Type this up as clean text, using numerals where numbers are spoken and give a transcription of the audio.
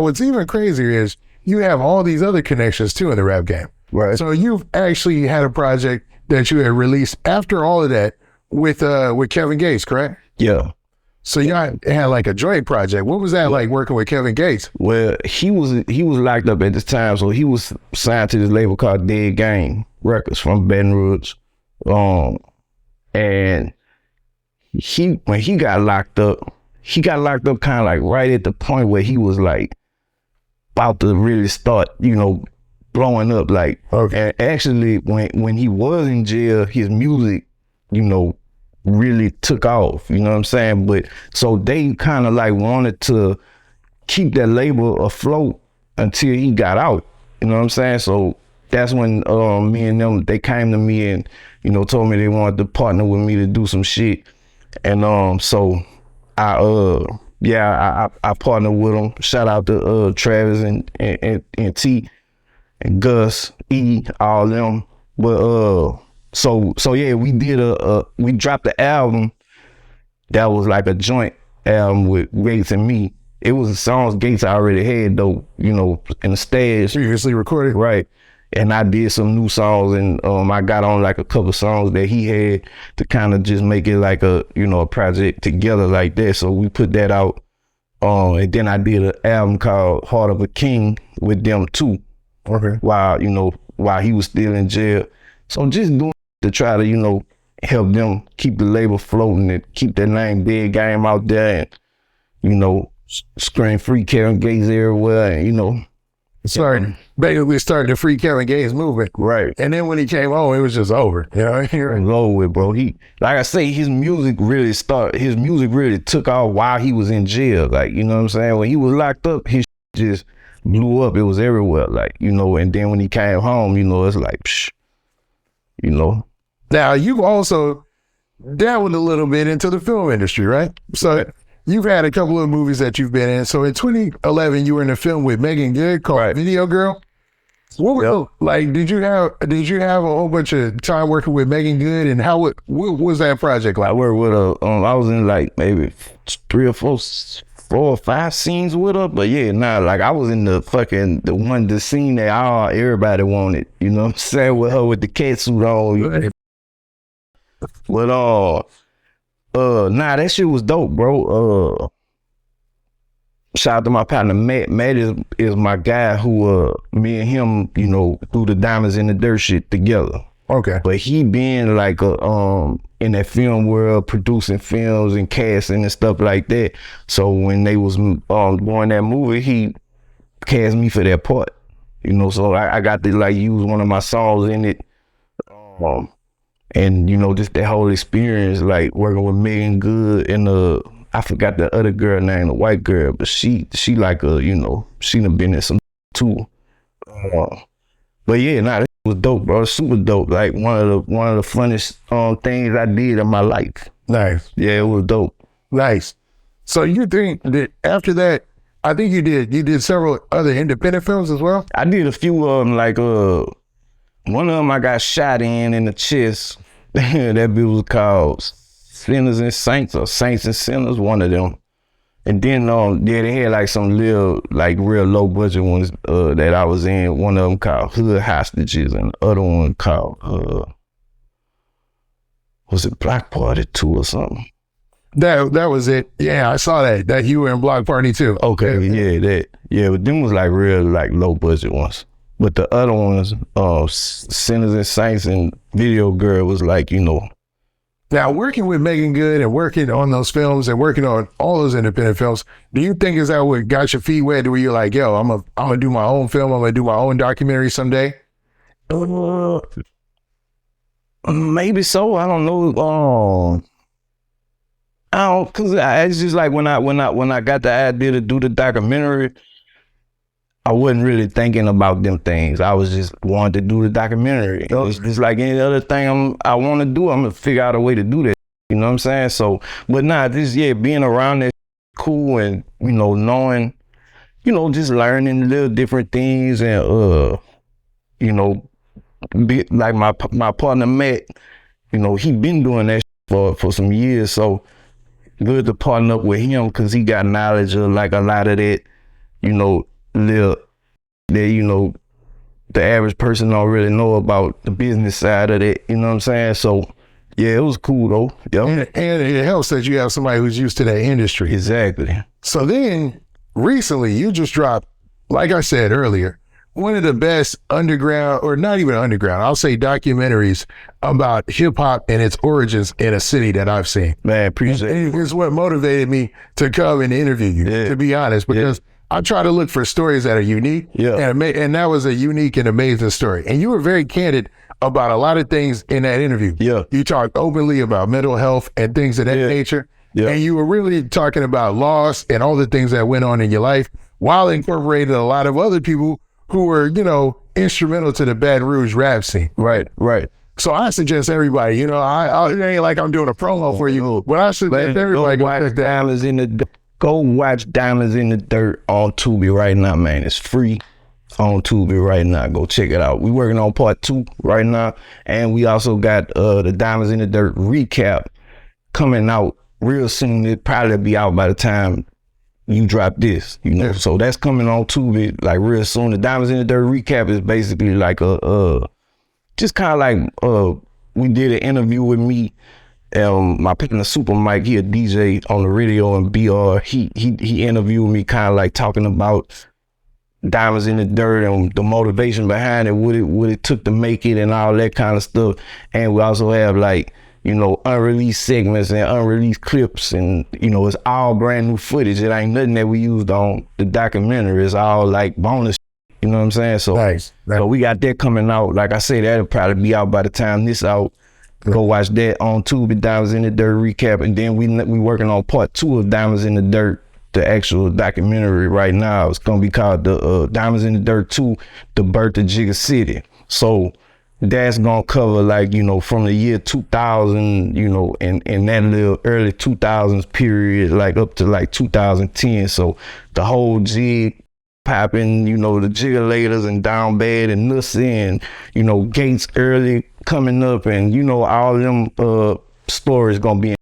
what's even crazier is you have all these other connections too in the rap game. Right. So you've actually had a project that you had released after all of that with Kevin Gates, correct? Yeah. So you had like a joint project. What was that like working with Kevin Gates? Well, he was locked up at this time, so he was signed to this label called Dead Game Records from Baton Rouge. And when he got locked up kind of like right at the point where he was like about to really start, blowing up. Like, okay. And actually, when he was in jail, his music, really took off, you know what I'm saying? But so they kind of like wanted to keep that label afloat until he got out, you know what I'm saying? So that's when me and them, they came to me and, told me they wanted to partner with me to do some shit. And so I partnered with them. Shout out to Travis and T and Gus, E, all them. But So yeah, we did we dropped the album that was like a joint album with Gates and me. It was the songs Gates already had though, in the stash. Previously recorded. Right. And I did some new songs and I got on like a couple songs that he had to kind of just make it like a project together like that. So we put that out. And then I did an album called Heart of a King with them too. Okay. While he was still in jail. So just doing to try to, help them keep the label floating and keep their name Dead Game out there and, scream free Kevin Gates everywhere and, basically started the free Kevin Gates movement. Right. And then when he came home, it was just over. It was over with, bro. He, like I say, his music really took off while he was in jail. Like, you know what I'm saying? When he was locked up, his just blew up. It was everywhere. Like, and then when he came home, it's like, psh, Now, you've also dabbled a little bit into the film industry, right? So you've had a couple of movies that you've been in. So in 2011, you were in a film with Megan Good called Video Girl. What were like? Did you have a whole bunch of time working with Megan Good, and what was that project like? I worked with her. I was in like maybe 3 or 4 or 5 scenes with her, but yeah, like I was in the scene that everybody wanted. You know what I'm saying? With her with the cat suit on. But that shit was dope, bro. Shout out to my partner Matt. Matt is my guy who me and him, do the Diamonds in the Dirt shit together. Okay. But he been like in that film world, producing films and casting and stuff like that. So when they was doing that movie, he cast me for that part. So I got to like use one of my songs in it. And just that whole experience, like working with Megan Good and I forgot the other girl name, the white girl, but she like she done been in some too. But yeah, that was dope, bro. Super dope. Like one of the funnest things I did in my life. Nice. Yeah, it was dope. Nice. So you think that after that, I think you did several other independent films as well? I did a few of them, like one of them I got shot in the chest. That bitch was called Sinners and Saints or Saints and Sinners, one of them. And then they had like some real low budget ones that I was in. One of them called Hood Hostages and the other one called was it Block Party 2 or something? That was it. Yeah, I saw that you were in Block Party 2. Okay, yeah, but them was like real like low budget ones. But the other ones, Sinners and Saints and Video Girl was like, Now, working with Megan Good and working on those films and working on all those independent films, do you think is that what got your feet wet? Where you're like, yo, I'm gonna do my own film, I'm gonna do my own documentary someday? Maybe so. I don't know. Cause it's just like when I got the idea to do the documentary, I wasn't really thinking about them things. I was just wanting to do the documentary. It's just like any other thing I want to do. I'm gonna figure out a way to do that. You know what I'm saying? So, but being around that cool and knowing, just learning little different things and like my partner Matt, he been doing that for some years. So good to partner up with him because he got knowledge of like a lot of that. you know, live that, you know, the average person don't really know about the business side of it, you know what I'm saying? So yeah, it was cool though. Yep. And it helps that you have somebody who's used to that industry. Exactly. So then recently you just dropped, like I said earlier, one of the best underground, or not even underground, I'll say documentaries about hip hop and its origins in a city that I've seen. Man, appreciate it. It's what motivated me to come and interview you, to be honest, because I try to look for stories that are unique. And that was a unique and amazing story. And you were very candid about a lot of things in that interview. You talked openly about mental health and things of that nature. And you were really talking about loss and all the things that went on in your life while incorporating a lot of other people who were, you know, instrumental to the Baton Rouge rap scene. Right. So I suggest everybody, you know, it ain't like I'm doing a promo for you, but I suggest everybody go watch Diamonds in the Dirt on Tubi right now, man. It's free on Tubi right now. Go check it out. We working on part 2 right now, and we also got the Diamonds in the Dirt recap coming out real soon. It'll probably be out by the time you drop this, you know. So that's coming on Tubi like real soon. The Diamonds in the Dirt recap is basically like just kind of like we did an interview with me. My picking the Super Mike, he a DJ on the radio, and BR he interviewed me, kind of like talking about Diamonds in the Dirt and the motivation behind it, what it took to make it and all that kind of stuff. And we also have like, you know, unreleased segments and unreleased clips, and you know, it's all brand new footage. It ain't nothing that we used on the documentary. It's all like bonus, you know what I'm saying? So, so we got that coming out. Like I said, that'll probably be out by the time this out. Go watch that on Tubi, Diamonds in the Dirt recap, and then we working on part 2 of Diamonds in the Dirt, the actual documentary right now. It's gonna be called the Diamonds in the Dirt 2, The Birth of Jigga City. So that's gonna cover, like, you know, from the year 2000, you know, and that little early 2000s period, like up to like 2010. So the whole jig popping, you know, the jiggalators and Down Bad and Nussy and, you know, Gates early coming up, and, you know, all them stories gonna be